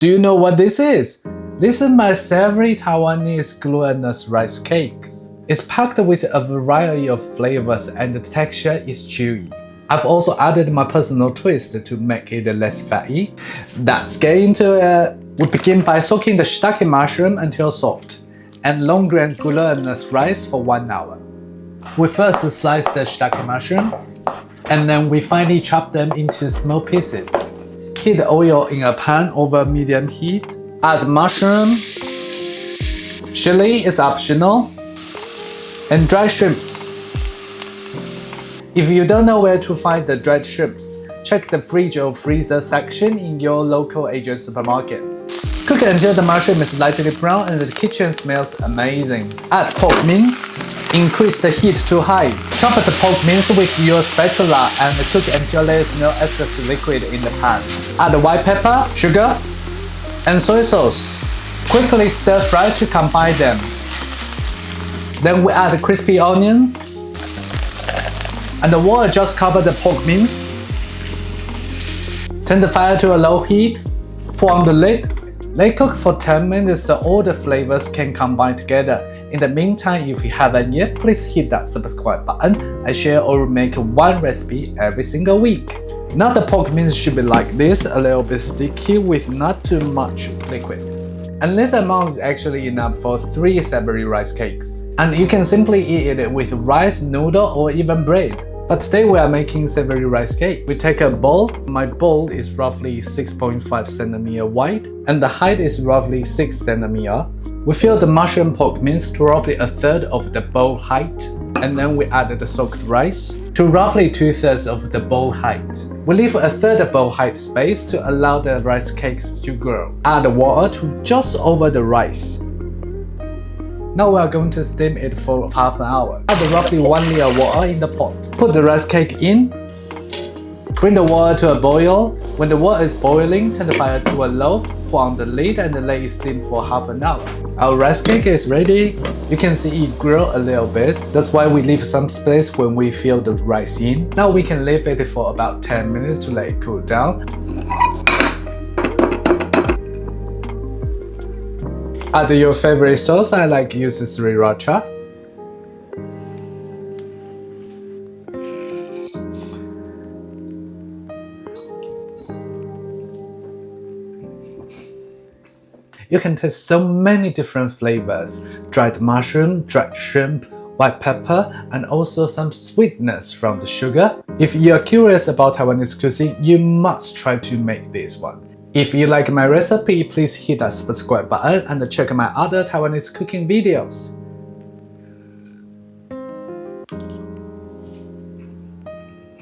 Do you know what this is? This is my savoury Taiwanese glutinous rice cakes. It's packed with a variety of flavors and the texture is chewy. I've also added my personal twist to make it less fatty. Let's get into it. We begin by soaking the shiitake mushroom until soft and long grain glutinous rice for 1 hour. We first slice the shiitake mushroom and then we finely chop them into small pieces. Heat the oil in a pan over medium heat. Add mushroom, chilli is optional, and dry shrimps. If you don't know where to find the dried shrimps, check the fridge or freezer section in your local Asian supermarket. Cook until the mushroom is lightly brown and the kitchen smells amazing. Add pork mince. Increase the heat to high. Chop the pork mince with your spatula and cook until there is no excess liquid in the pan. Add white pepper, sugar, and soy sauce. Quickly stir fry to combine them. Then we add crispy onions. And the water just cover the pork mince. Turn the fire to a low heat. Put on the lid. Let it cook for 10 minutes so all the flavors can combine together. In the meantime, if you haven't yet, please hit that subscribe button. I share or make one recipe every single week. Now the pork mince should be like this, a little bit sticky with not too much liquid. And this amount is actually enough for 3 savoury rice cakes. And you can simply eat it with rice, noodle, or even bread. But today we are making savoury rice cake. We take a bowl. My bowl is roughly 6.5 cm wide and the height is roughly 6 cm. We fill the mushroom pork mince to roughly a third of the bowl height, and then we add the soaked rice to roughly 2/3 of the bowl height. We leave a third bowl height space to allow the rice cakes to grow. Add water to just over the rice. Now we are going to steam it for half an hour. Add roughly 1 liter water in the pot. Put the rice cake in. Bring the water to a boil. When the water is boiling, turn the fire to a low, put on the lid and let it steam for half an hour. Our rice cake is ready. You can see it grow a little bit. That's why we leave some space when we fill the rice in. Now we can leave it for about 10 minutes to let it cool down. Add your favorite sauce. I like using sriracha. You can taste so many different flavors: dried mushroom, dried shrimp, white pepper, and also some sweetness from the sugar. If you are curious about Taiwanese cuisine, you must try to make this one. If you like my recipe, please hit that subscribe button and check my other Taiwanese cooking videos.